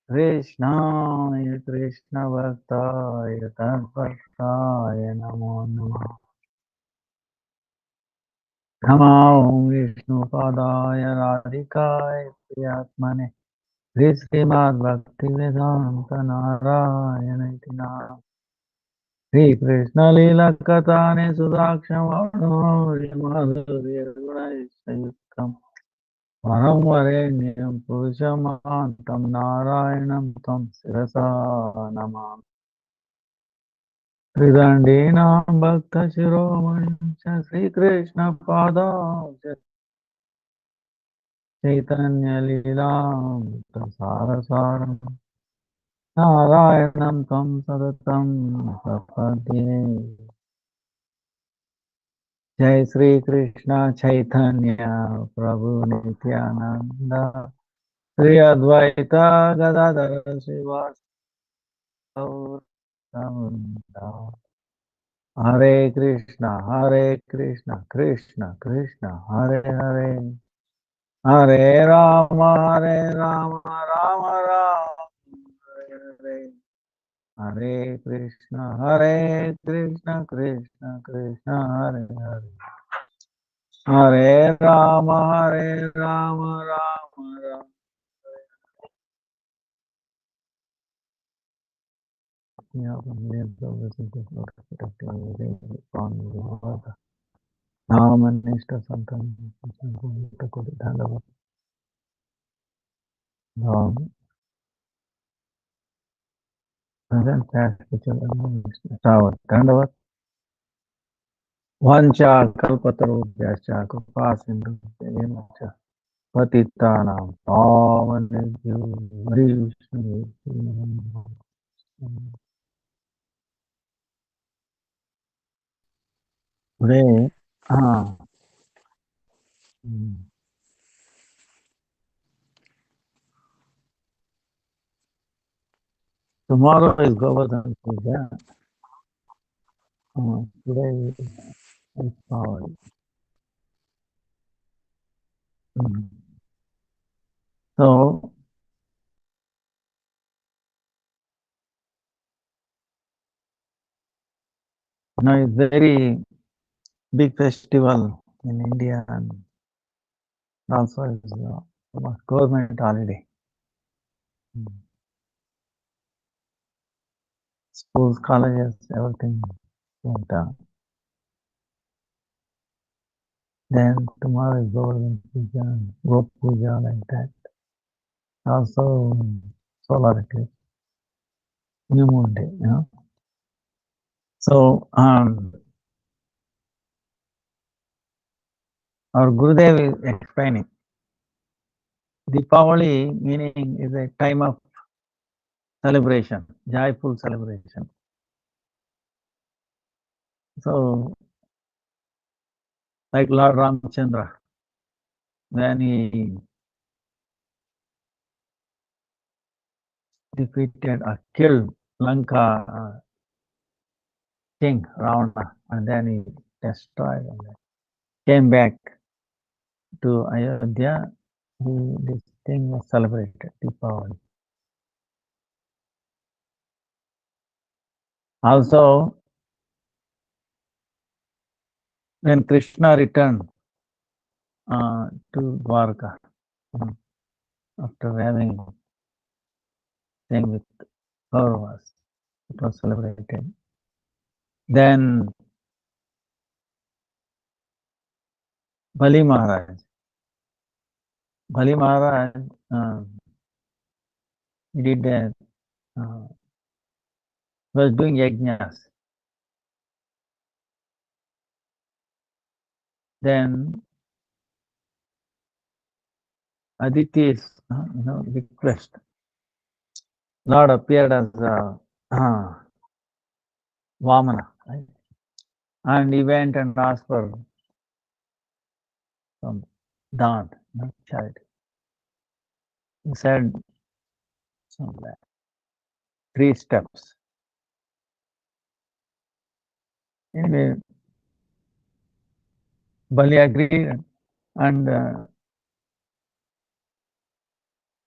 Krishnaya Krishna Bhaktaya Tadbhaktaya Namo Namah. Namo Vishnu Padaya Radhikaya Priyatmane Srimad Bhaktivedanta Narayana Nam Sri Krishna Lila Katane Sudaksham Adhuri Madhurya Sayuktam Param Varenyam Purushamantam Narayanam Tam Sirasa Namam Tridandinam Bhakta Shiromani Sri Krishna Pada Chaitanya Leela Saram Narayanam Tam Sadatam Sapade Jai Sri Krishna Chaitanya Prabhu Nityananda Sri Advaita Gadadhara Srivastava Hare Krishna Krishna Krishna Hare Hare Hare Rama Rama Rama Hare Hare Hare Krishna Krishna Krishna Hare Hare Hare Rama Rama Rama Namanishta Santam Dandavat present past future Dandavat Vancha Kalpatarubhyascha Kripasindu Devacha Patitanam Pavanebhyo Vaishnaveभ्यो. Today, tomorrow is Govardhan Puja. Today is power. So, it's very big festival in India and also it's government holiday. Schools, colleges, everything went down. Then tomorrow is Govardhan Puja, Gop Puja, like that. Also solar eclipse, new moon day, So our Gurudev is explaining Deepavali meaning is a time of celebration, joyful celebration. So, like Lord Ramchandra, when he defeated or killed Lanka king Ravana, and then he destroyed and came back to Ayodhya, this thing was celebrated, Deepavali. Also, when Krishna returned to Dwarka, after having staying with Kauravas, it was celebrated. Then Bali Maharaj, he did that, was doing yajnas. Then Aditi's, request. Lord appeared as Vamana, right? And he went and asked for some dhan, charity. He said some 3 steps. Anyway, Bali agreed, and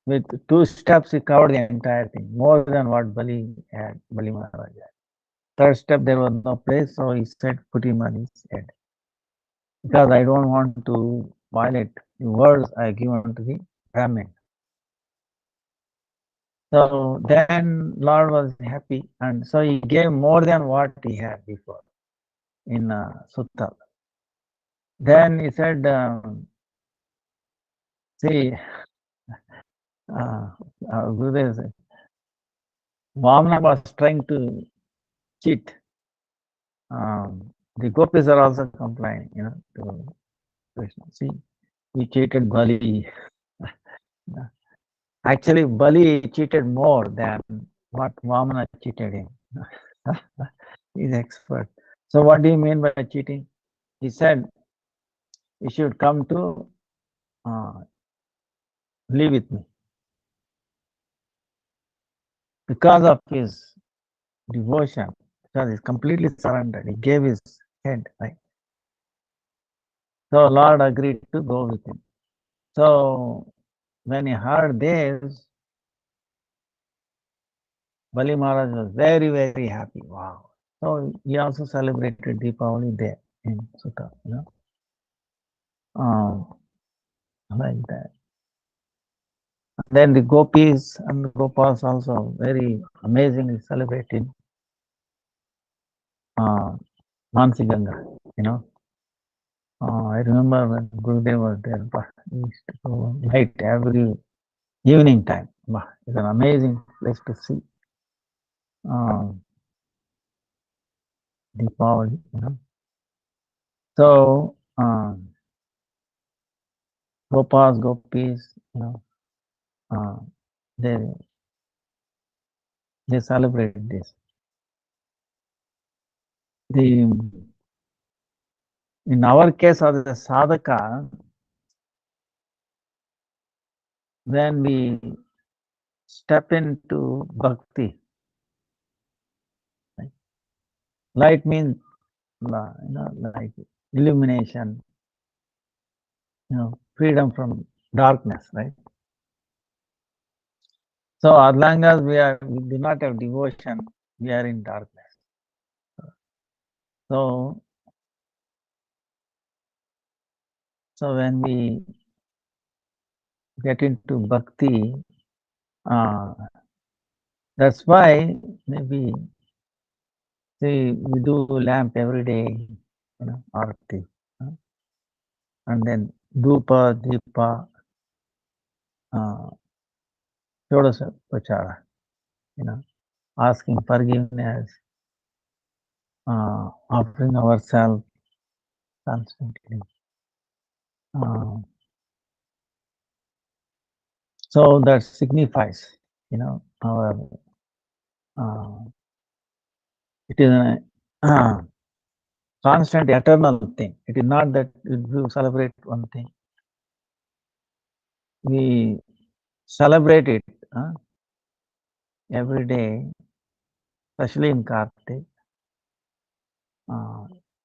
with 2 steps he covered the entire thing, more than what Bali Maharaj had. Third step, there was no place, so he said, put him on his head. Because I don't want to violate the words I given to the Brahmin. So then Lord was happy, and so he gave more than what he had before in Sutta. Then he said, see, Gurudev said, Vamana was trying to cheat. The gopis are also complaining, to Krishna. See, he cheated Bali. Actually, Bali cheated more than what Vamana cheated him. He's expert. So what do you mean by cheating? He said, you should come to live with me. Because of his devotion, because he's completely surrendered, he gave his head, right? So Lord agreed to go with him. So when he heard this, Bali Maharaj was very, very happy. Wow. So he also celebrated Deepavali there in Sutta, like that. Then the gopis and the Gopals also very amazingly celebrated Mansi Ganga, I remember when Gurudev was there, he used to go night every evening time. It's an amazing place to see. Deepavali, So, Gopals, Gopis, they they celebrate this. In our case of the sadhaka, when we step into bhakti, right? Light means like illumination, freedom from darkness, right? So as long as we do not have devotion, we are in darkness. So when we get into bhakti, that's why maybe see we do lamp every day, arati, and then dhupa, deepa, shodasa pachara, asking forgiveness, offering ourselves constantly. So that signifies, our it is a constant eternal thing. It is not that you celebrate one thing. We celebrate it every day, especially in Kartik,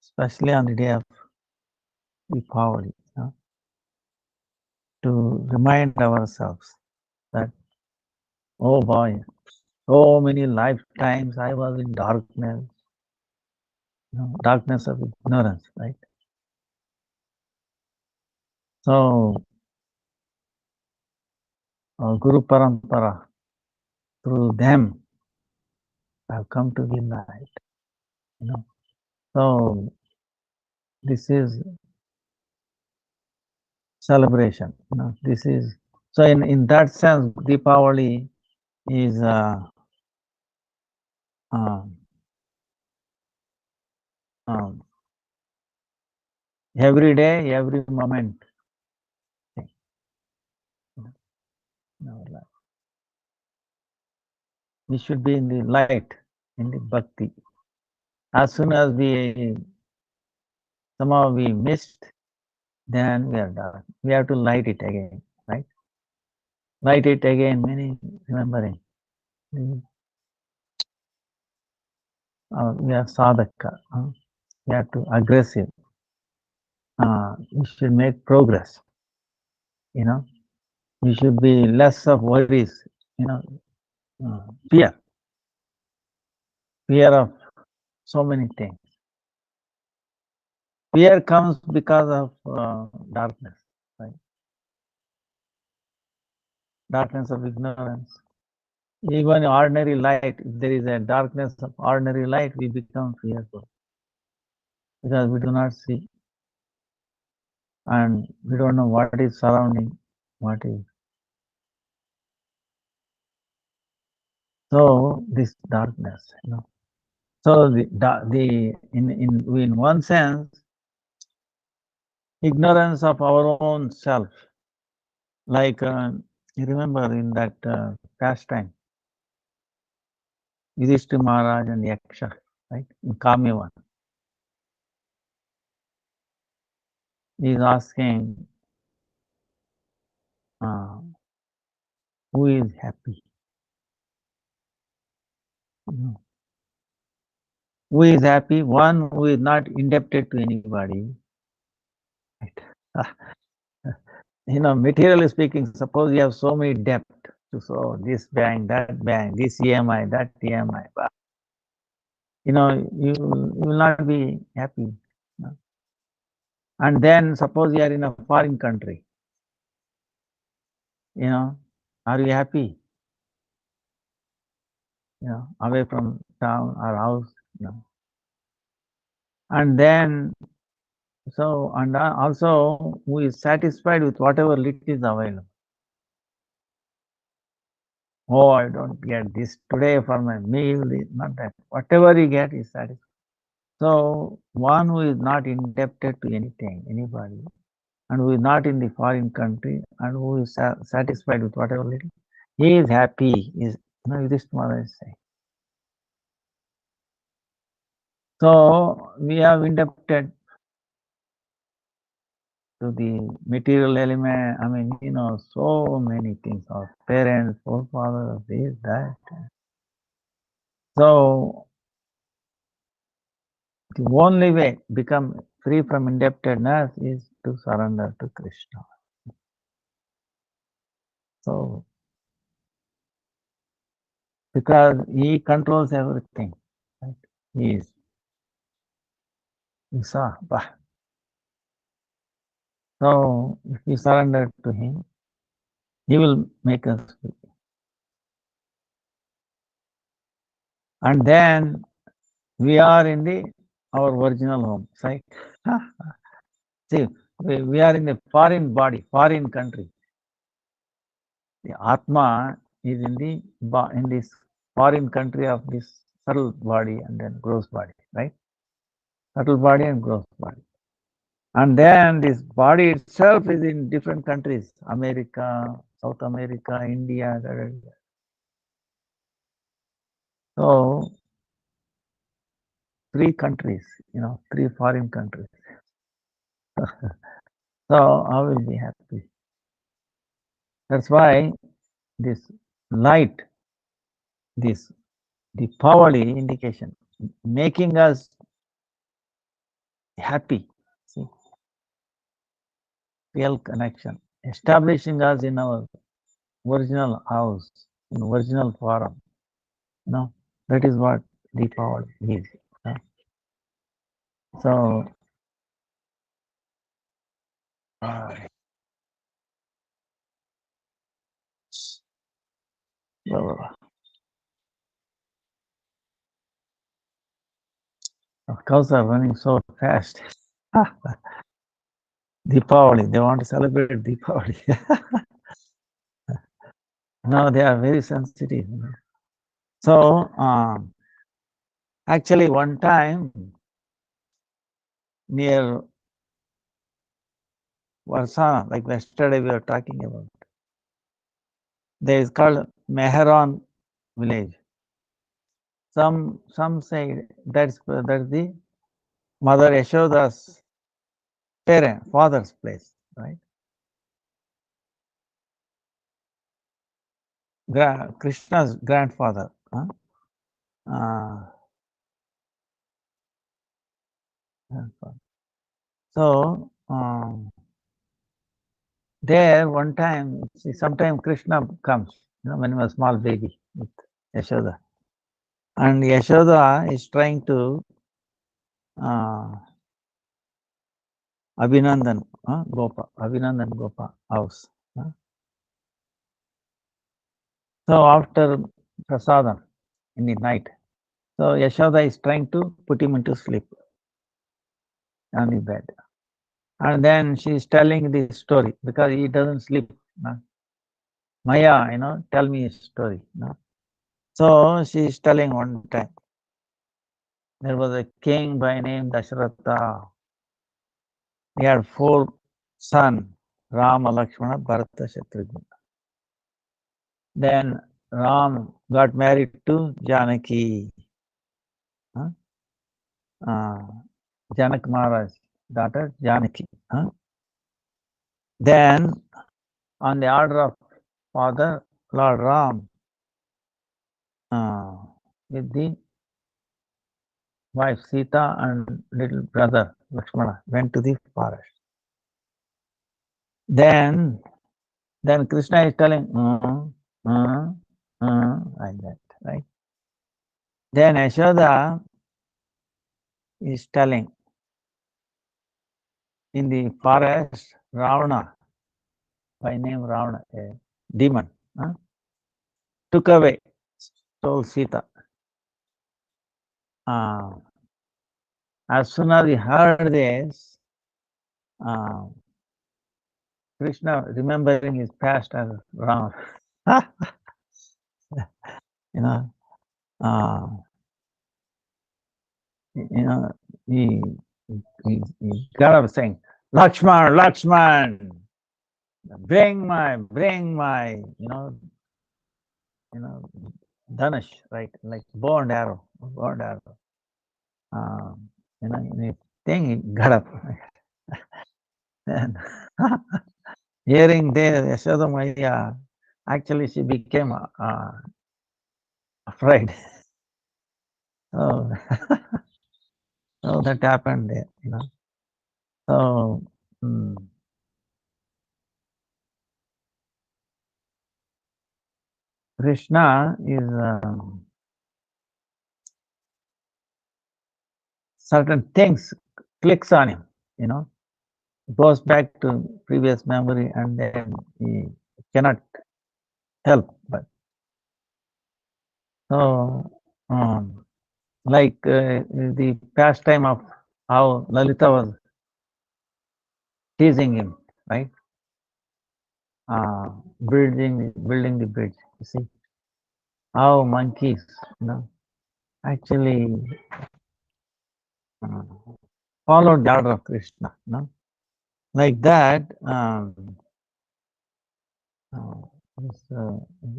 especially on the day of Diwali, to remind ourselves that, oh boy, so many lifetimes I was in darkness, darkness of ignorance, right? So, Guru Parampara, through them, have come to the light, So, this is celebration, this is, so in that sense, Deepavali is every day, every moment in our life. We should be in the light, in the bhakti. As soon as somehow we missed, then we are dark. We have to light it again, right? Light it again, meaning remembering. We are sadhaka. We have to aggressive. We should make progress, We should be less of worries, fear, fear of so many things. Fear comes because of darkness, right? Darkness of ignorance. Even ordinary light, if there is a darkness of ordinary light, we become fearful because we do not see and we don't know what is surrounding, what is. So this darkness, So the in one sense, ignorance of our own self, like you remember in that pastime, Yudhishthira Maharaj and Yaksha, right? In Kamyavan, he is asking, uh, who is happy? Who is happy? One who is not indebted to anybody. Materially speaking, suppose you have so many debt to so this bank, this EMI, that EMI, you will not be happy. And then suppose you are in a foreign country, are you happy? Away from town or house, And then, and also who is satisfied with whatever little is available. Oh, I don't get this today for my meal, not that. Whatever you get is satisfied. So one who is not indebted to anything, anybody, and who is not in the foreign country, and who is satisfied with whatever little, he is happy. This Maharaj is saying. So we have indebted to the material element. I mean, so many things. Our parents, forefathers, this, that. So the only way become free from indebtedness is to surrender to Krishna. So because he controls everything, right? He is. You saw. So if we surrender to him, he will make us free. And then we are in our original home, right? See, we are in a foreign body, foreign country. The Atma is in this foreign country of this subtle body and then gross body, right? Subtle body and gross body. And then this body itself is in different countries, America, South America, India. So 3 countries, 3 foreign countries. So I will be happy. That's why this light, the Diwali indication, making us happy. See, real connection, establishing us in our original house, in original form. That is what Diwali is. So, cows are running so fast. Deepavali, they want to celebrate Deepavali. No, they are very sensitive. So, actually, one time near Varsana, like yesterday we were talking about, there is called Mehran village. Some say that's the Mother Yashoda's father's place, right? Krishna's grandfather. Huh? Grandfather. So there one time, see, sometime Krishna comes, when he was a small baby with Yashoda. And Yashoda is trying to uh, Abhinandan Gopa house. So after prasadam in the night, so Yashoda is trying to put him into sleep on the bed. And then she is telling the story because he doesn't sleep. Maya, tell me a story. So she is telling one time, there was a king by name Dasharatha. He had 4 sons, Rama, Lakshmana, Bharata, Shatrugna. Then Ram got married to Janaki, Janak Maharaj, daughter Janaki. Then, on the order of Father Lord Ram, with the wife Sita and little brother Lakshmana went to the forest. Then Krishna is telling, like that, right? Then Yashoda is telling, in the forest, Ravana, by name Ravana, a demon, took away, stole Sita. As soon as he heard this, Krishna, remembering his past as Ram, you know, uh, he got up saying, Lakshman, Lakshman, bring my, Dhanush, right? Like bow and arrow. In thing, he got up. And hearing this, Yashoda Maya, actually she became afraid. Oh, so that happened there, So, Krishna is certain things clicks on him, goes back to previous memory and then he cannot help but. So, like the pastime of how Lalita was teasing him, right? Building the bridge. You see how monkeys, actually followed the order of Krishna, like that. This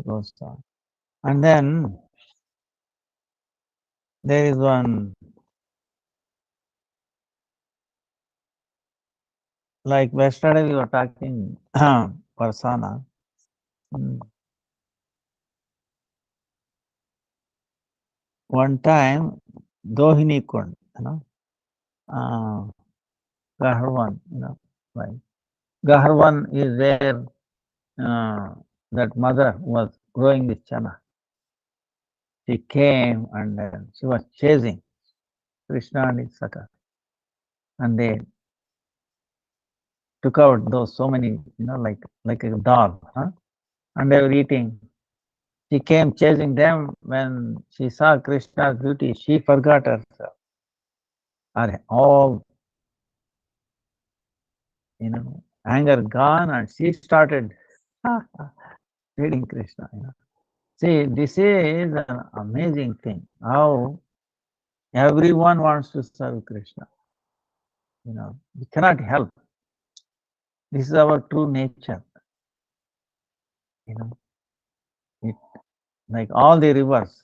goes on, and then there is one, like yesterday we were talking Parsana. One time, Dohini Kund, Gaharwan, right? Gaharwan is where that mother was growing the chana. She came and she was chasing Krishna and his Saka. And they took out those so many, like a dog, and they were eating. She came chasing them. When she saw Krishna's beauty, she forgot herself. All, anger gone, and she started feeding Krishna. See, this is an amazing thing. How everyone wants to serve Krishna. We cannot help. This is our true nature. It, like all the rivers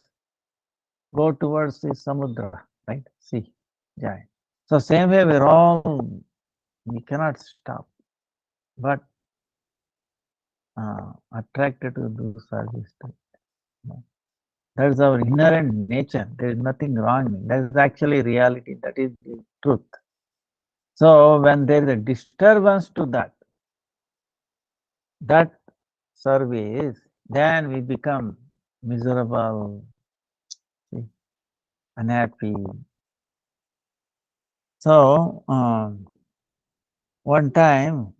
go towards the samudra, right? Sea, giant. So same way we cannot stop, but attracted to do service. That is our inherent nature. There is nothing wrong. That is actually reality. That is the truth. So when there is a disturbance to that, that service, then we become miserable, unhappy. So one time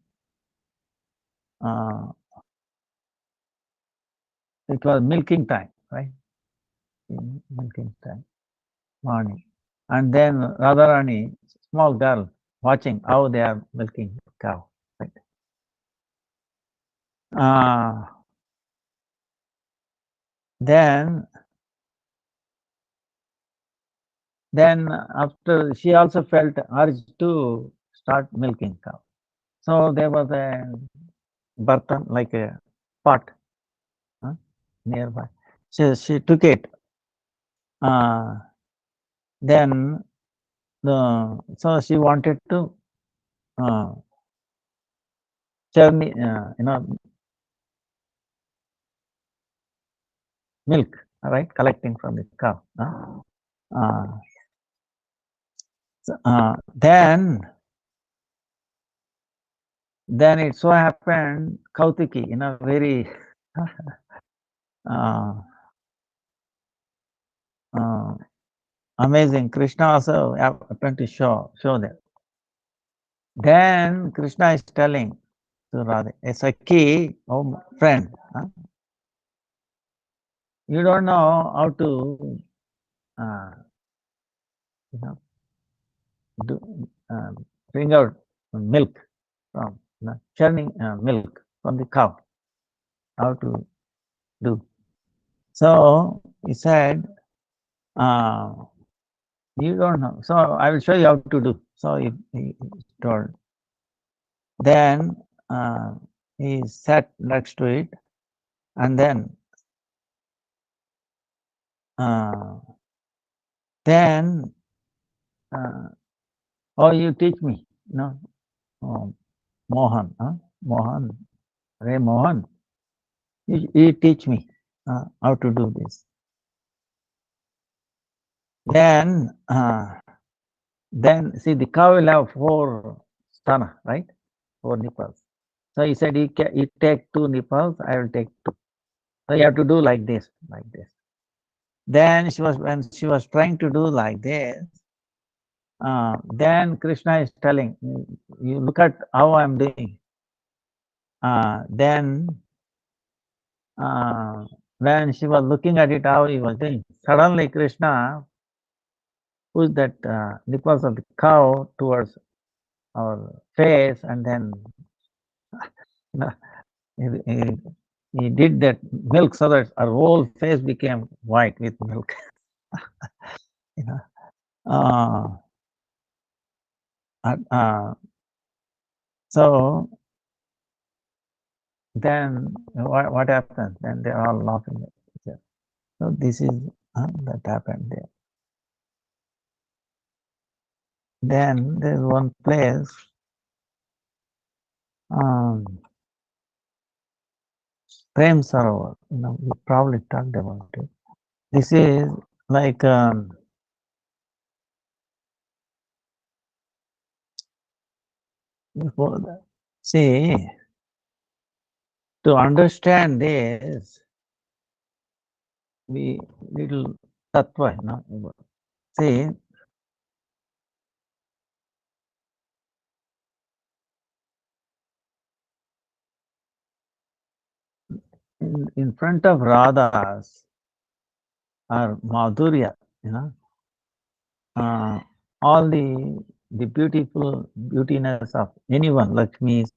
uh, it was milking time, right? Milking time, morning. And then Radharani, small girl, watching how they are milking cow. Right? Uh, then, then after she also felt urge to start milking cow. So there was a burton, like a pot huh, nearby. She took it. Uh, then so she wanted to uh, churn, milk, right, collecting from the cow. Then it so happened Kautiki, very uh, uh, amazing. Krishna also happened to show that. Then Krishna is telling to Radha, a Sakhi, oh friend, you don't know how to, uh, you know, bring out milk from, churning milk from the cow. How to do? So he said, uh, you don't know. So I will show you how to do. So he told. Then he sat next to it, and then oh, you teach me, oh, Mohan, Mohan, Ray Mohan, you teach me how to do this. Then see the cow will have 4 stana, right? 4 nipples. So he said he take 2 nipples, I will take 2. So you have to do like this, like this. Then when she was trying to do like this, then Krishna is telling, you look at how I'm doing. Then when she was looking at it, how he was doing, suddenly Krishna pushed that nipples of the cow towards our face, and then you know, he did that milk so that our whole face became white with milk. you know. Uh, uh, so then what happens? Then they're all laughing at each other. So this is that happened there. Then there's one place, Prem Sarovar. We probably talked about it. This is like before that. See, to understand this, we little tattva, see, in front of Radhas or Madhurya, all the beautiful beautiness of anyone, Lakshmi, is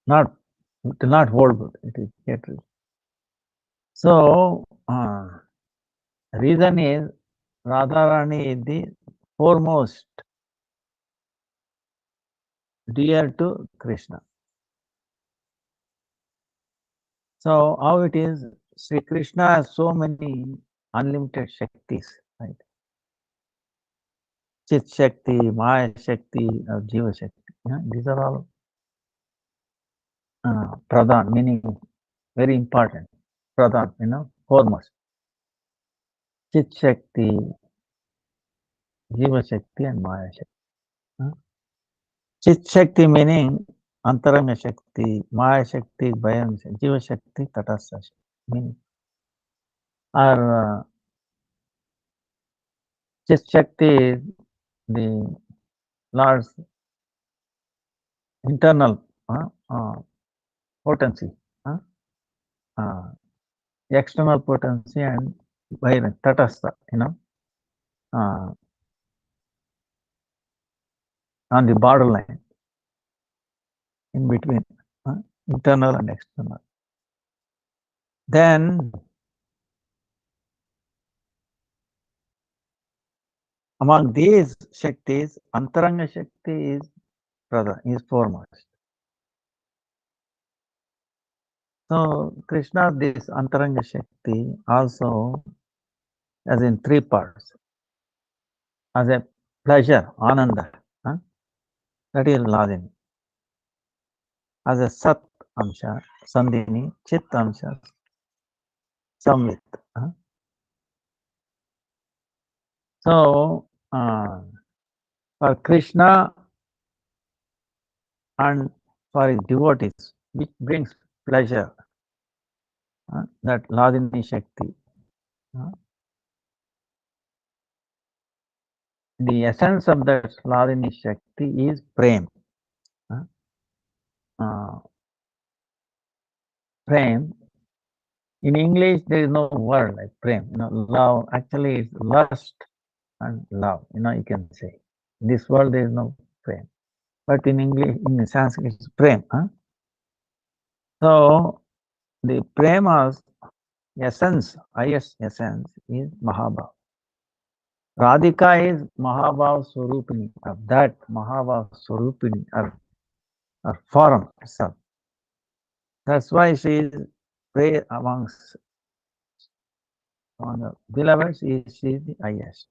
not, it will not hold good. It is hatred. So, reason is Radharani is the foremost dear to Krishna. So, how it is, Sri Krishna has so many unlimited Shaktis, right? Chit Shakti, Maya Shakti, Jiva Shakti. These are all Pradhan, meaning very important. Pradhan, foremost. Chit Shakti, Jiva Shakti, and Maya Shakti. Chit Shakti meaning Antaranga Shakti, Maya Shakti, Bhayam Shakti, Jiva Shakti, Tatastha Shakti. Meaning, our Chit Shakti is the Lord's internal potency, uh, external potency, and Bhayam, Tatastha, on the borderline, in between, internal and external. Then, among these Shaktis, Antaranga Shakti is foremost. So, Krishna, this Antaranga Shakti also as in three parts. As a pleasure, Ananda, that is Ladini. As a Sat Amsha, Sandhini, Chit Amsha, Samvit. So, for Krishna and for his devotees, which brings pleasure, that Ladini Shakti. The essence of that Ladini Shakti is Prem. Prem. In English, there is no word like Prem. Love actually is lust and love. You can say. In this world, there is no Prem. But in English, in Sanskrit, it's Prem. So, the Prema's essence, highest essence, is Mahabhav. Radhika is Mahabhav Swarupini, of that Mahabhav Swarupini, or form itself. That's why she is praised amongst the beloveds, she is the highest.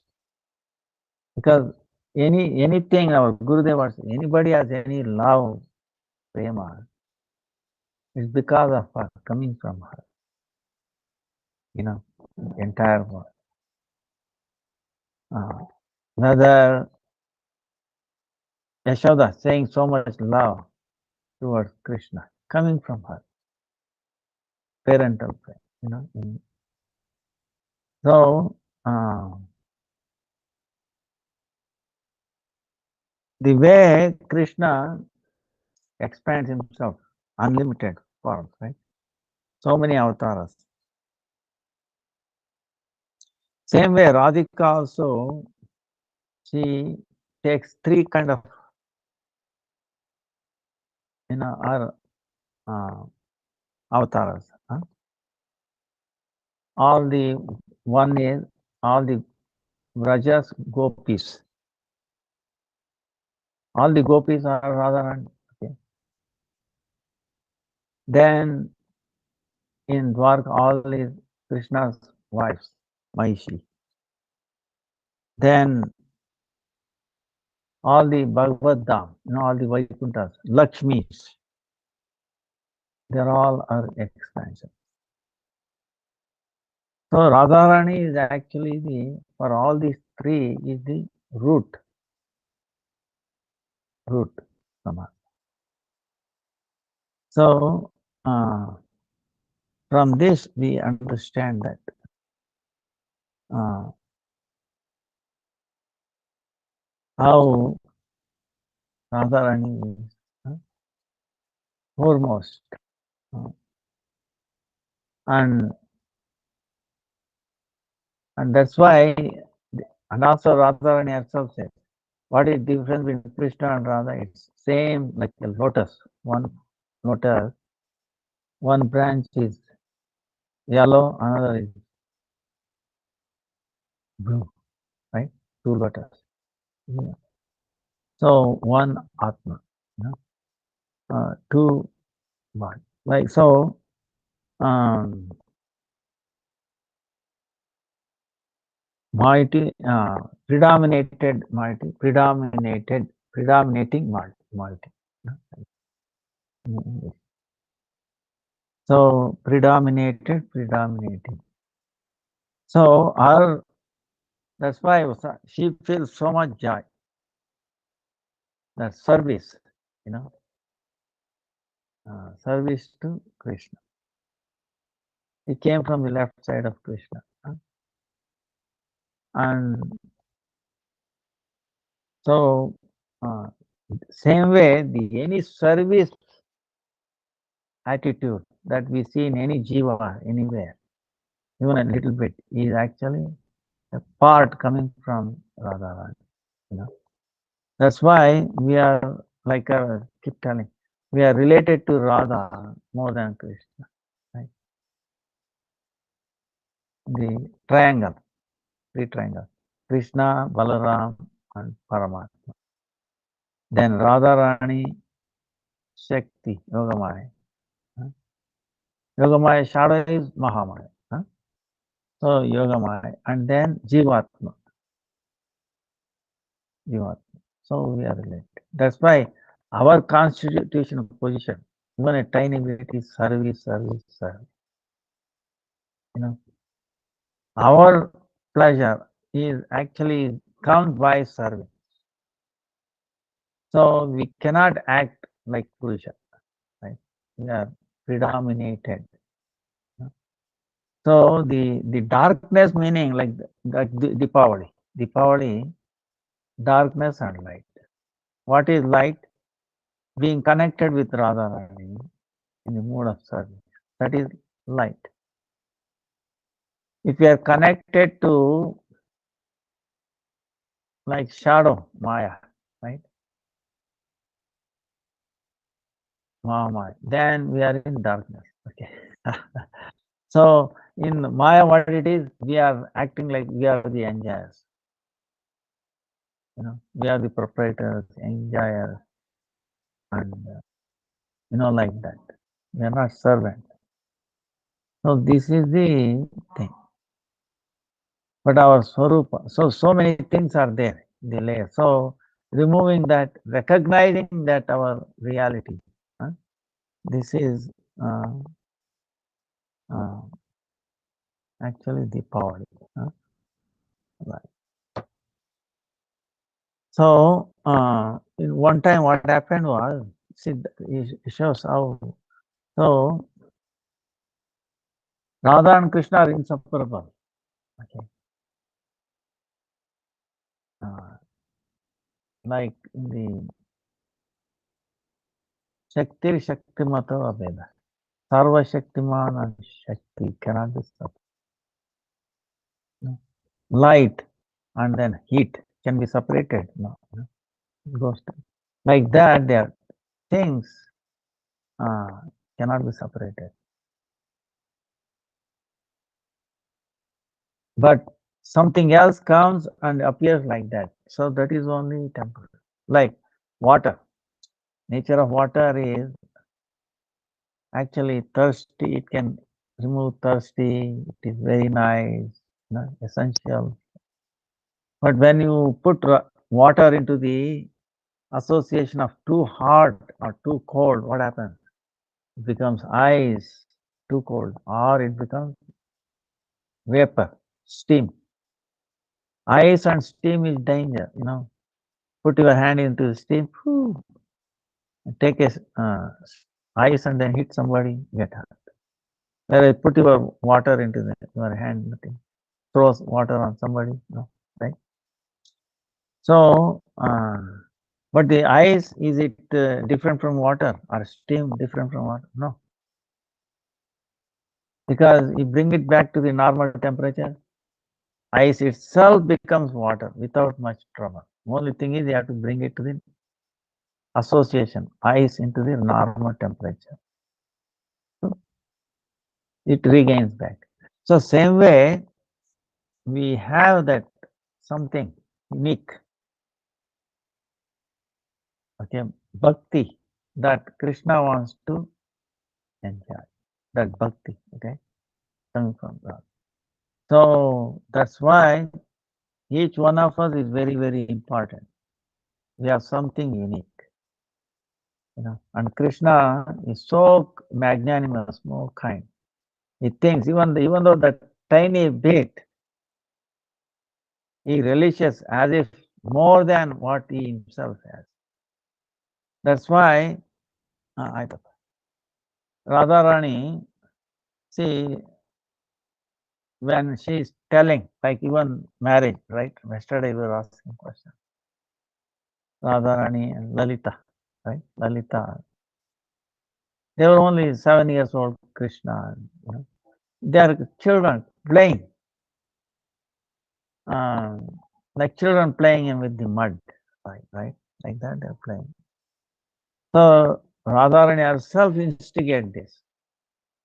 Because anything our Gurudeva, anybody has any love, prema, it's because of her, coming from her. The entire world. Whether Yashoda saying so much love towards Krishna, coming from her, parental prayer. So the way Krishna expands himself, unlimited forms, right? So many avatars. Same way, Radhika also, she takes three kind of, our avatars. One is all the Vrajas gopis. All the gopis are Radharani. Okay. Then in Dwarka, all is Krishna's wives, Maishi. Then all the Bhagavad Dham, all the Vaikunthas, Lakshmis, they're all are expansion. So Radharani is actually for all these three is the root Sama. So from this we understand that how Radharani is foremost. And that's why, and also Radharani herself said, what is the difference between Krishna and Radha? It's same like a lotus. One lotus, one branch is yellow, another is blue, right? Two lotus. Yeah. So one Atma, two body. Like so, moiety, predominating moiety. So predominating. So that's why she feels so much joy. That service, service to Krishna. He came from the left side of Krishna. And so, same way, the any service attitude that we see in any jiva anywhere, even a little bit, is actually a part coming from Radharani. You know, that's why we are like I keep telling, we are related to Radha more than Krishna. Right? The triangle, three triangle, Krishna, Balaram, and Paramatma. Then Radharani, Shakti, Yogamaya. Yogamaya shadow is Mahamaya. So Yogamaya, and then Jivatma. Jivatma. So we are related. That's why our constitutional position, even a tiny bit, is service, service, service. You know, our pleasure is actually comes by service. So we cannot act like Purusha, right? We are predominated. So the darkness meaning like Deepavali. Deepavali, darkness and light. What is light? Being connected with Radharani in the mood of service. That is light. If you are connected to like shadow, Maya, right? Maya, then we are in darkness. Okay. So in Maya, what it is, we are acting like we are the enjoyers. You know, we are the proprietors, enjoyers, and like that. We are not servants. So this is the thing. But our Swarupa, so many things are there, the layer. So removing that, recognizing that our reality, this is uh, uh, actually the power. Right. So in one time what happened was, see, it shows how, so Radha and Krishna are inseparable. Okay. Like in the Shakti Shaktimato Abheda. Sarva Shaktiman and Shakti cannot be separated. Light and then heat can be separated. No, it goes like that. Their things cannot be separated. But something else comes and appears like that. So that is only temporary. Like water. Nature of water is actually thirsty. It can remove thirsty. It is very nice, essential. But when you put water into the association of too hot or too cold, what happens? It becomes ice, too cold, or it becomes vapor, steam. Ice and steam is danger, Put your hand into the steam, take a ice and then hit somebody, get hurt. Whereas put your water into your hand, nothing. Throws water on somebody, no, right? So, but the ice, is it different from water or steam different from water? No. Because you bring it back to the normal temperature, ice itself becomes water without much trouble. Only thing is you have to bring it to the association, ice into the normal temperature. So it regains back. So same way, we have that something unique, okay, bhakti that Krishna wants to enjoy. That bhakti, okay, coming from God. So that's why each one of us is very, very important. We have something unique. And Krishna is so magnanimous, so kind. He thinks even though that tiny bit, he relishes as if more than what he himself has. That's why, Radharani, see, when she is telling, like even marriage, right? Yesterday we were asking question. Radharani and Lalita, right? Lalita, they were only 7 years old. Krishna, you know, they are children playing, like children playing with the mud, right? Like that they're playing. So Radharani herself instigate this.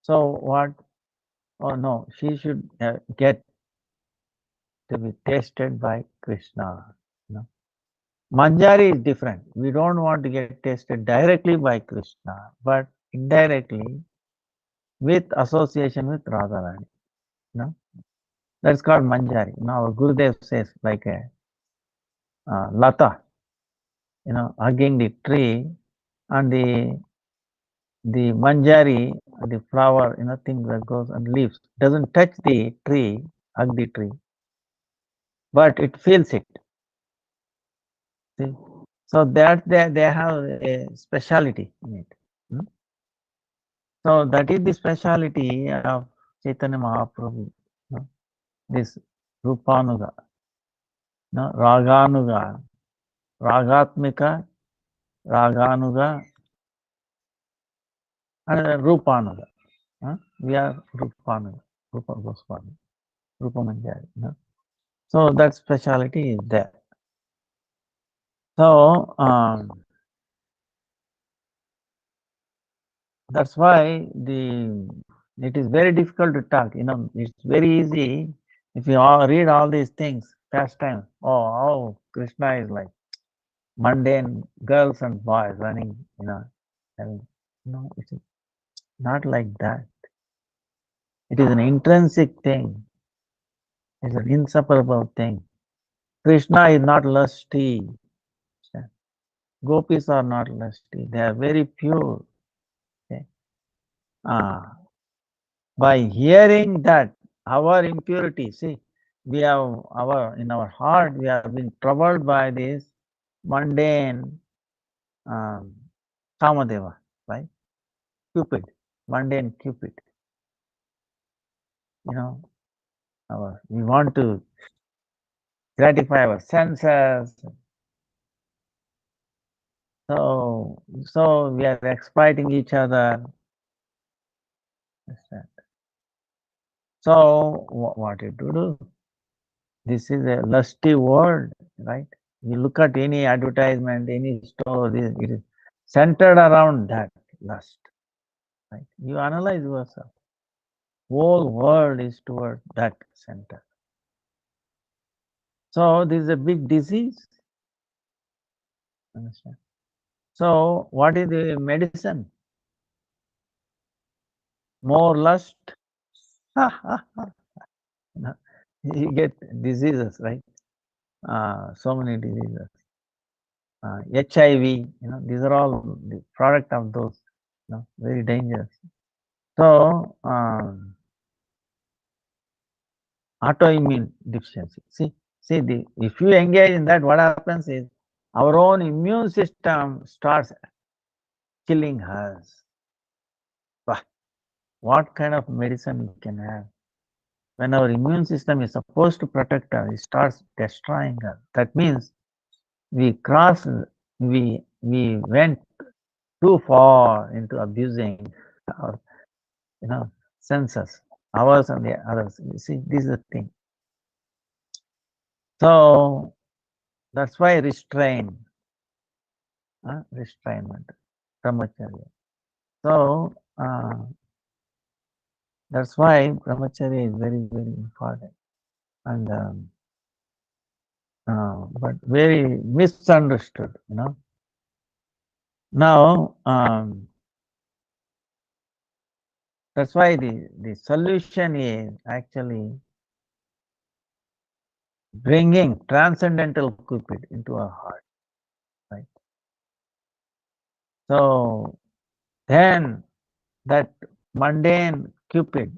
So what? Oh no, she should get to be tasted by Krishna. You know? Manjari is different. We don't want to get tasted directly by Krishna, but indirectly with association with Radharani. You know? That's called Manjari. Now Gurudev says like a lata, you know, hugging the tree, and the manjari, the flower, you know, thing that goes and leaves, doesn't touch the tree, hug the tree, but it feels it. See? So that they have a speciality in it. Hmm? So that is the speciality of Chaitanya Mahaprabhu. You know, this Rupanuga, you know, Raganuga, Ragatmika, Raganuga, and Rupanuga. We are Rupanuga, Rupa Goswami, Rupa Manjari. You know? So that speciality is there. So that's why it is very difficult to talk. You know, it's very easy if you read all these things, pastime. Oh, Krishna is like mundane girls and boys running. You know, and no, it's not like that. It is an intrinsic thing. It's an inseparable thing. Krishna is not lusty. Gopis are not lusty. They are very pure. Okay? By hearing that our impurity, see, we have in our heart, we have been troubled by this mundane Kamadeva, right? Cupid, mundane Cupid. You know, we want to gratify our senses. So we are exploiting each other. So what you do? This is a lusty world, right? You look at any advertisement, any store, it is centered around that lust, right? You analyze yourself. Whole world is toward that center. So this is a big disease. Understand? So what is the medicine? More lust. You get diseases, right? So many diseases. HIV, you know, these are all the product of those, you know, very dangerous. So autoimmune deficiency. See, if you engage in that, what happens is our own immune system starts killing us. What kind of medicine we can have? When our immune system is supposed to protect us, it starts destroying us. That means we went too far into abusing our, you know, senses, ours and the others. You see, this is the thing. So that's why restraint. Restrainment, brahmacharya. So that's why brahmacharya is very, very important, and but very misunderstood. You know. Now that's why the solution is actually bringing transcendental Cupid into our heart, right? So then that mundane Cupid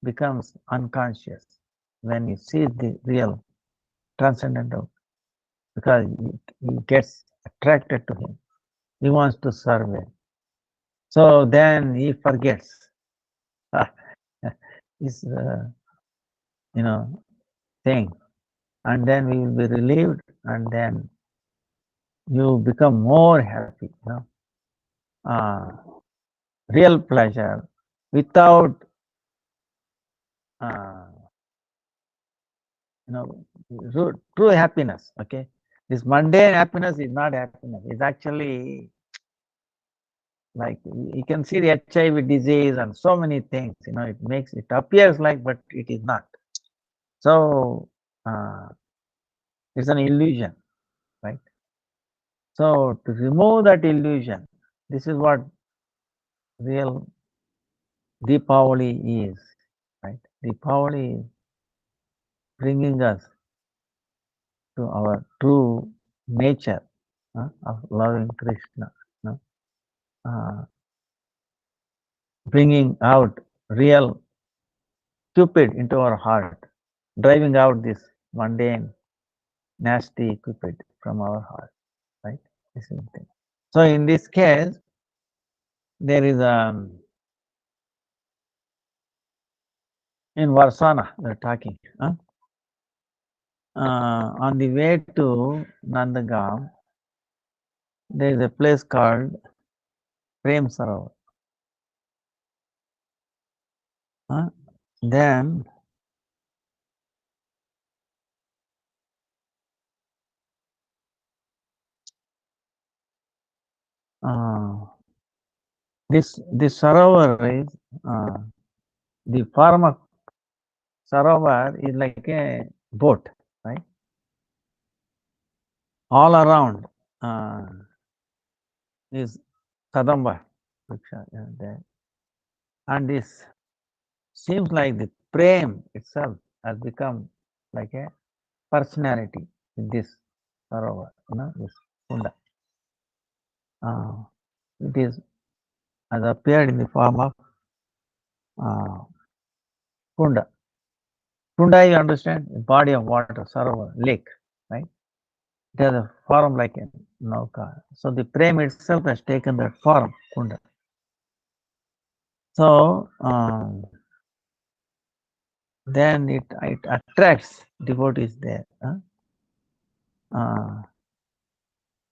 becomes unconscious when you see the real transcendental, because he gets attracted to him. He wants to serve him. So then he forgets his, you know, thing, and then we will be relieved, and then you become more happy. Real pleasure without, uh, true happiness. Okay, this mundane happiness is not happiness. It's actually like you can see the HIV disease and so many things. It appears like, but it is not. So it's an illusion, right? So to remove that illusion, this is what real Deepavali is, right? Deepavali is bringing us to our true nature of loving Krishna, uh, bringing out real Cupid into our heart, driving out this mundane, nasty Cupid from our heart, right? This is the thing. So in this case, there is in Varsana, we're talking. On the way to Nandagam, there is a place called Prem Sarovar. Then this Sarovar is the form of Sarovar is like a boat, right? All around is Kadamba, there. And this seems like the Prem itself has become like a personality in this Sarovar, this Kunda. It is has appeared in the form of Kunda. Kunda, you understand, a body of water, Sarovar, lake, right? It has a form like a nauka. So the Prem itself has taken that form, Kunda. So then it attracts devotees there.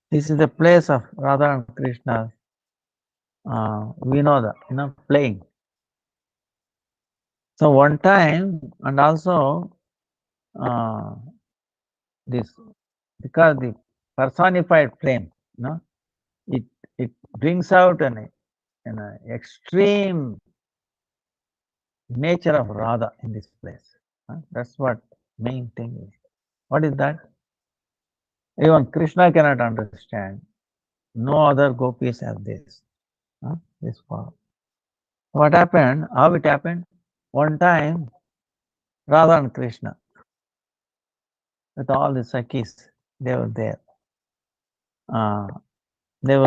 This is the place of Radha and Krishna. Vinoda, playing. So one time, and also this, because the personified flame, it brings out an extreme nature of Radha in this place. That's what main thing is. What is that? Even Krishna cannot understand. No other gopis have this. This form. What happened? How it happened? One time, Radha and Krishna, with all the Sakhis, they were there. They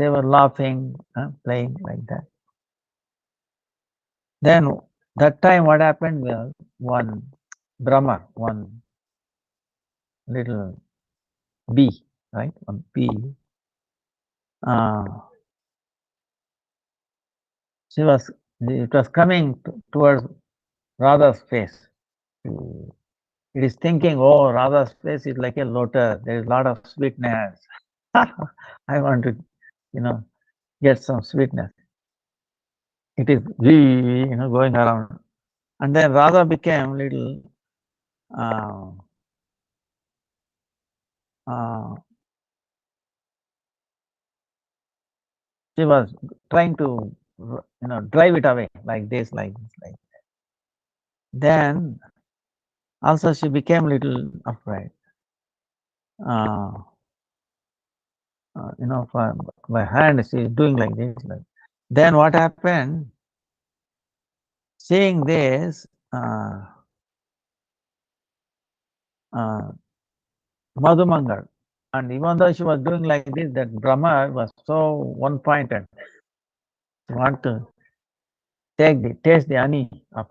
were laughing, playing like that. Then that time, what happened was one Brahma, one little bee, right? One bee. It was coming towards Radha's face. It is thinking, oh, Radha's face is like a lotus. There is a lot of sweetness. I want to, get some sweetness. It is, going around. And then Radha became little she was trying to, drive it away like this, like this, like that. Then also she became little afraid. For my hand, she is doing like this. Then what happened? Seeing this, Madhumangal, and even though she was doing like this, that Brahma was so one-pointed. She want to taste the honey of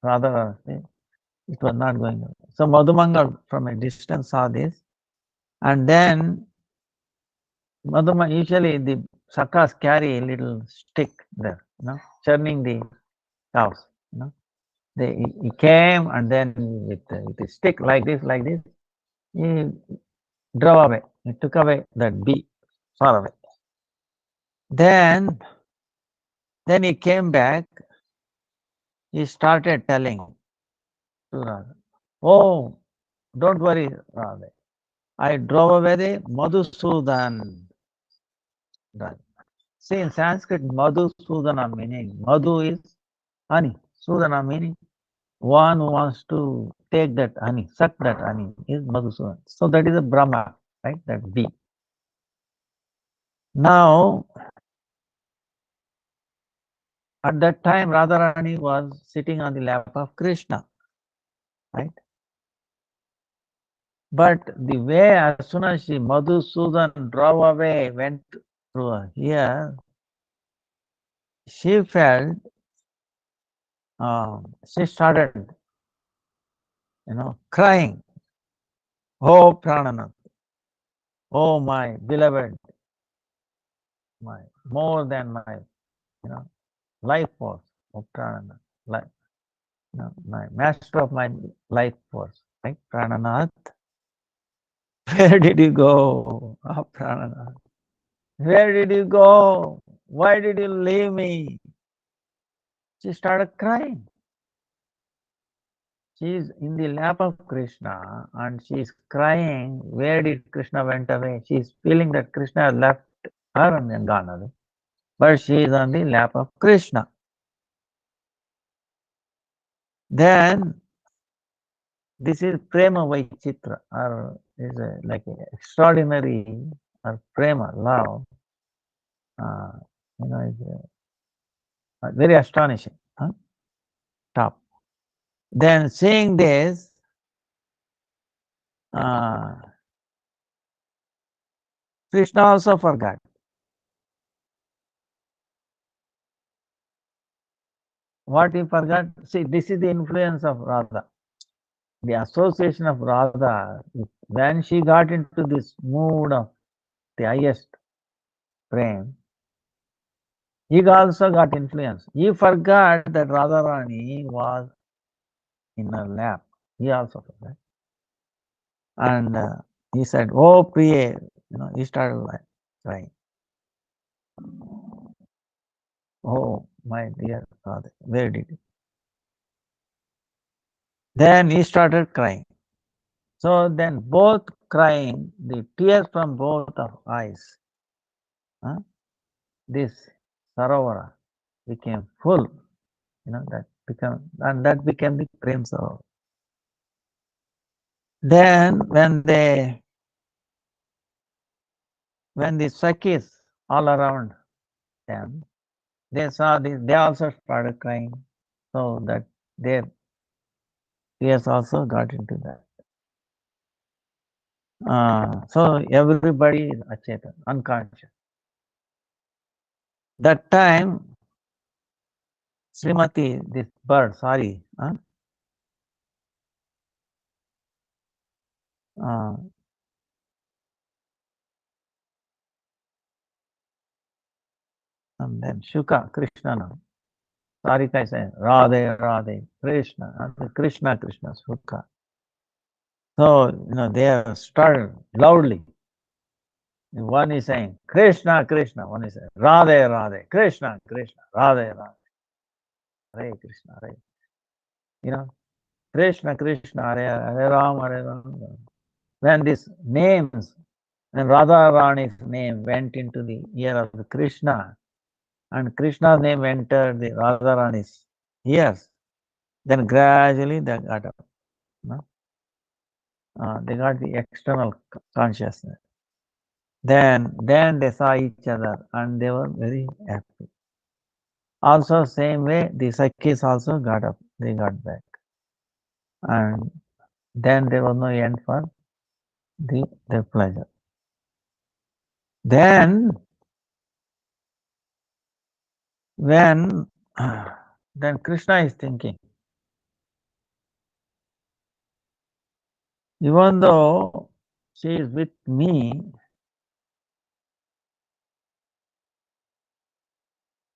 Radha. It was not going on. So Madhumangal from a distance saw this, and then Madhumangal, usually the Sakas carry a little stick there, churning the cows. He came and then with a stick like this, he drove away. He took away that bee far away. Then he came back. He started telling to Radha, "Oh, don't worry, Radha. I drove away the Madhusudan." See, in Sanskrit, Madhusudana meaning Madhu is honey. Sudana meaning one who wants to take that honey, suck that honey is Madhusudan. So that is a Brahma, right? That bee. Now, at that time, Radharani was sitting on the lap of Krishna, right? But the way as soon as she Madhusudan drove away, went through here, she felt, she started, crying. Oh, Prananath, oh my beloved, my more than my, life force, oh Prananath, life, my master of my life force, right? Prananath, where did you go? Oh, Prananath, where did you go? Why did you leave me? She started crying. She is in the lap of Krishna and she is crying. Where did Krishna went away? She is feeling that Krishna left her and gone away. But she is on the lap of Krishna. Then this is prema vaichitra, or is like extraordinary or prema love. Is very astonishing. Top. Then seeing this, Krishna also forgot. What he forgot? See, this is the influence of Radha. The association of Radha, when she got into this mood of the highest prem, he also got influence. He forgot that Radharani was in her lap. He also forgot. And he said, "Oh, Priya," he started crying. "Oh, my dear Radha, where did you?" Then he started crying. So then both crying, the tears from both of eyes, this Sarovara became full, that became the Prem Sarovar. Then when the Sakhis all around them, they saw this, they also started crying. So that their tears also got into that. So everybody is achetan, unconscious. That time, Srimati, this bird, and then Shuka, Krishna now. Sarika is saying, Radhe, Radhe, Krishna, Krishna, Krishna, Shuka. So, they are started loudly. One is saying, Krishna, Krishna. One is saying, Radhe, Radhe, Krishna, Krishna, Radhe, Radhe. Hare Krishna, Hare. Krishna, Krishna, Hare, Hare Ram, Hare Ram. When these names, when Radha Rani's name went into the ear of the Krishna, and Krishna's name entered the Radha Rani's ears, then gradually they got up. They got the external consciousness. Then they saw each other and they were very happy. Also, same way, the Sakhis also got up. They got back. And then there was no end for their pleasure. Then, then Krishna is thinking, even though she is with me,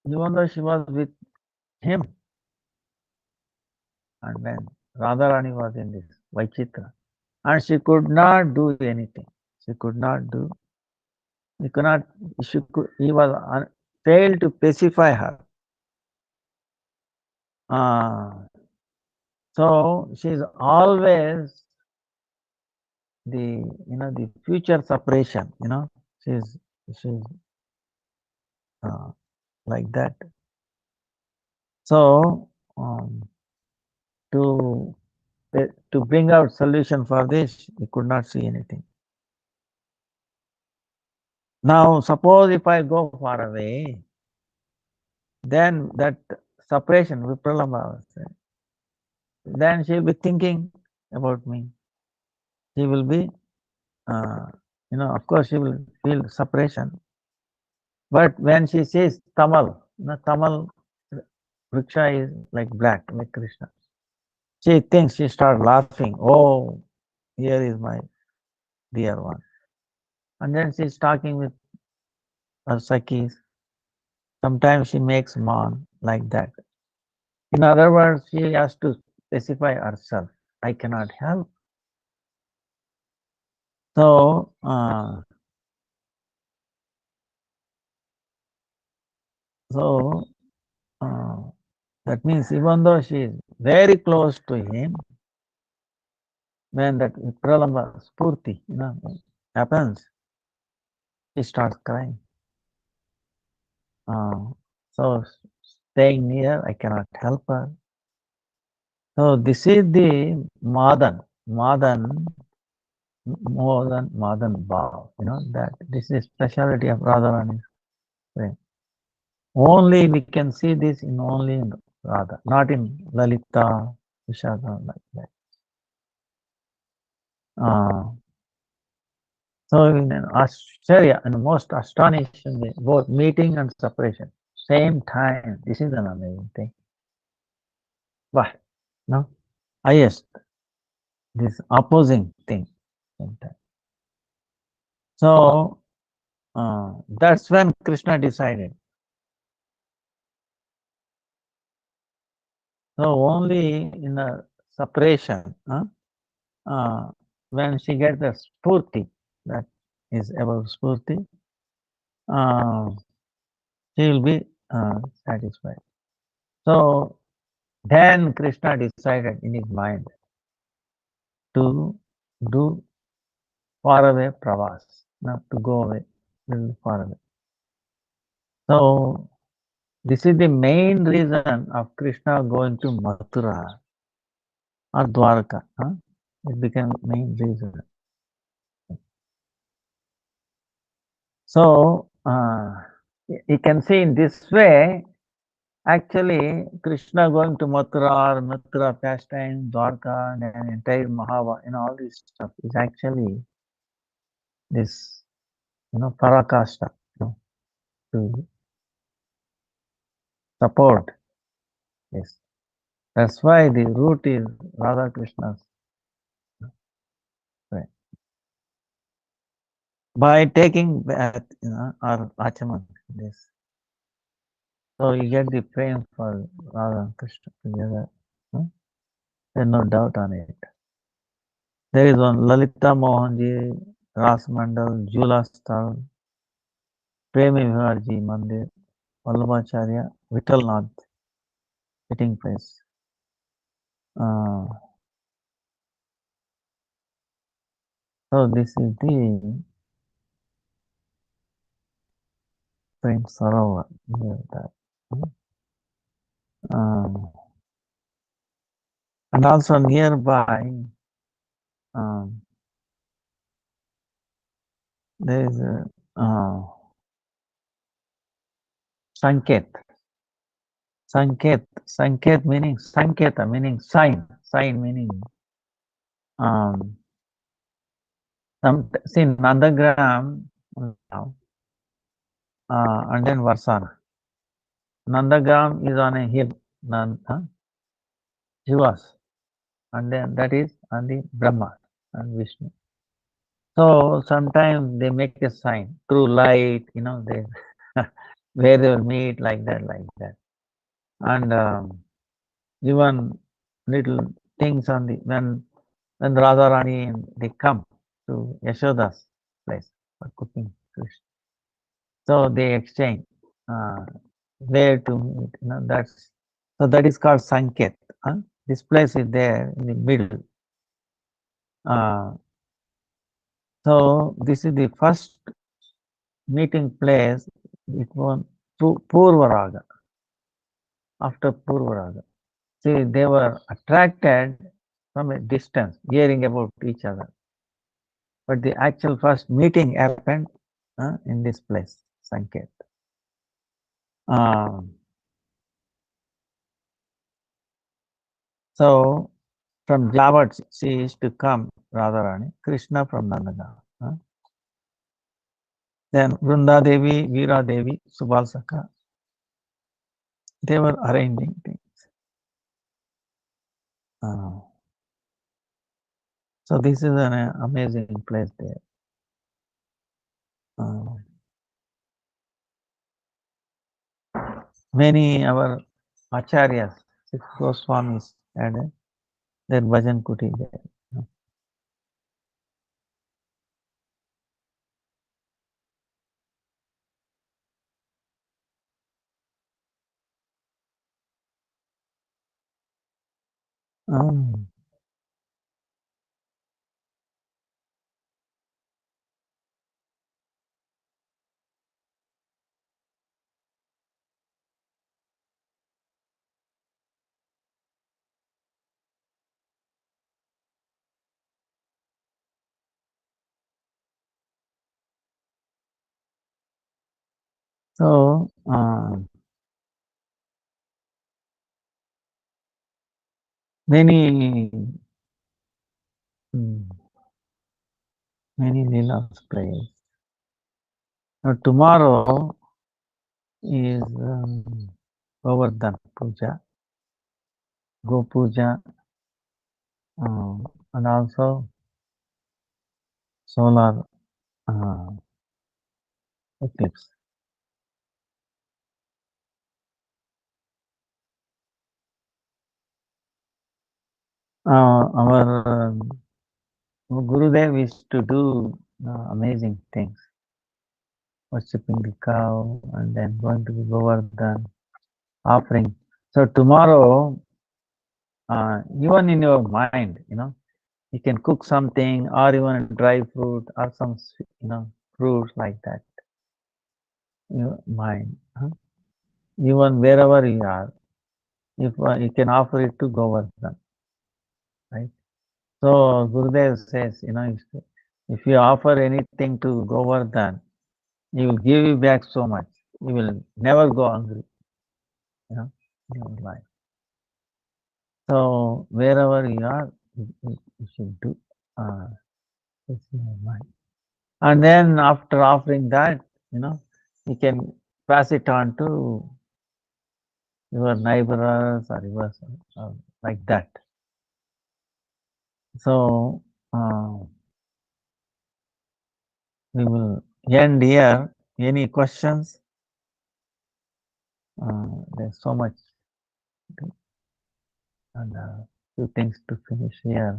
even though she was with him. And when Radharani was in this Vaichitra, and she could not do anything. She could not do. He could not. He was failed to pacify her. Uh, so she is always the the future separation. She's uh, like that. So to to bring out solution for this, he could not see anything. Now, suppose if I go far away, then that separation, Vipralambha, then she will be thinking about me. She will be, of course, she will feel separation. But when she sees Tamal, Tamal Vriksha is like black, like Krishna. She thinks, she starts laughing. Oh, here is my dear one. And then she's talking with her Sakis. Sometimes she makes man like that. In other words, she has to specify herself. I cannot help. So, so that means even though she is very close to him, when that Pralamba Spurti, happens, she starts crying. So staying near, I cannot help her. So this is the Madan, more than Madan Bhav. That this is speciality of Radharani's frame. Only we can see this only in Radha, not in Lalita, Vishaka, like that. So in an Australia, and most astonishing, both meeting and separation, same time. This is an amazing thing. But no, highest, this opposing thing. Same time. So that's when Krishna decided. So only in a separation, when she gets the spurti, that is about spurti, she will be satisfied. So then Krishna decided in his mind to do far away pravas, not to go away, little far away. So this is the main reason of Krishna going to Mathura or Dwarka. It became main reason. So you can see in this way, actually Krishna going to Mathura or Mathura pastime, Dwarka, and an entire Mahava, all this stuff is actually this, Parakasta, to support this. That's why the root is Radha Krishna's way. By taking bath, or Achaman, this. So you get the frame for Radha and Krishna together. There's no doubt on it. There is one Lalita Mohanji, Ras Mandal, Jula Stal, Premi Viharji Mandir, Vallabhacharya, Vittalnath, sitting place. So this is the Prem Sarovar. And also nearby, there is a Sanket. Sanket meaning Sanketa meaning sign meaning see Nandagram now, and then Varsana. Nandagram is on a hill, Jivas, and then that is on the Brahma and Vishnu. So sometimes they make a sign through light, they where they will meet, like that. And even little things on the, when Radharani and they come to Yashoda's place for cooking fish. So they exchange where to meet. That's, so that is called Sanket. This place is there in the middle. So this is the first meeting place. It was Purvaraga. After Purvaraga, see, they were attracted from a distance, hearing about each other. But the actual first meeting happened in this place, Sanket. So from Javat, she used to come, Radharani, Krishna from Nandagaon. Then Vrunda Devi, Veera Devi, Subhalsaka, they were arranging things. So this is an amazing place there. Many our acharyas, 6 Goswamis had their bhajan kuti there. So many leelas plays. Now tomorrow is Govardhan Puja, Go Puja, and also solar eclipse. Our Gurudev used to do amazing things, worshipping the cow and then going to the Govardhan, offering. So tomorrow, even in your mind, you can cook something, or even dry fruit, or some, fruits like that. Your mind, even wherever you are, if you can offer it to Govardhan, right? So Gurudev says, if you offer anything to Govardhan, he will give you back so much. You will never go hungry, in your life. So wherever you are, you should do this in your mind. And then after offering that, you can pass it on to your neighbors or yours, like that. So we will end here. Any questions? There's so much and few things to finish here.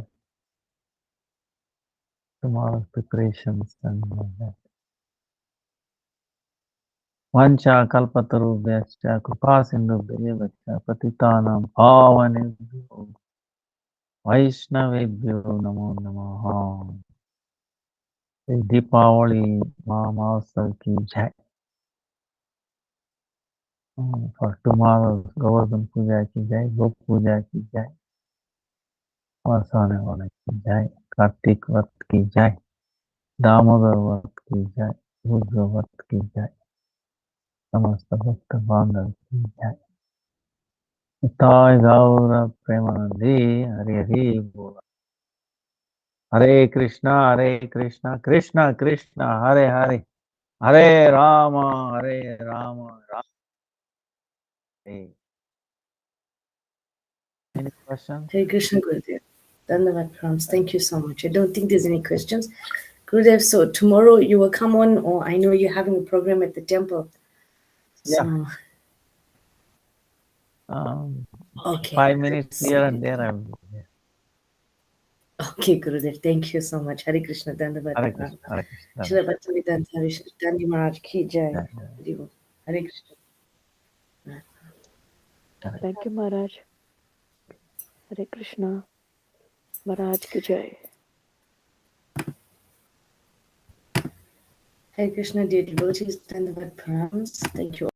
Tomorrow's preparations and all that. Vancha kalpatarubhyascha kripa sindhubhyascha patitanam pavanebhyo Vaishnavebhyo namo namaha. Deepavali Mahotsav ki jai. For tomorrow's Govardhan Puja ki jai, Gop Puja ki jai, Vasane Wala ki jai, Kartik Vat ki jai, Damodar Vat ki jai, Rudra Vat ki jai, Samasta Bhakta Bandhav ki jai. Nitai Gaura Premanandi Hare Hare Bola. Hare Krishna, Krishna Krishna, Hare Hare, Hare Rama, Rama. Hey. Any questions? Hare Krishna Gurudev. Dandavat Prams. Thank you so much. I don't think there's any questions. Gurudev, so tomorrow you will come on, or I know you're having a program at the temple. Yeah. So, okay. 5 minutes here and there. I will be there. Okay, Gurudev. Thank you so much. Hare Krishna. Dandavat Hare Pranam. Krishna. Hare Krishna. Shri Bhaktivedanta Dandi Maharaj ki jai. Yeah, yeah. Hare Krishna. Thank you, Maharaj. Hare Krishna. Maharaj ki jai. Hare Krishna, dear devotees. Dandavat Pranams. Thank you.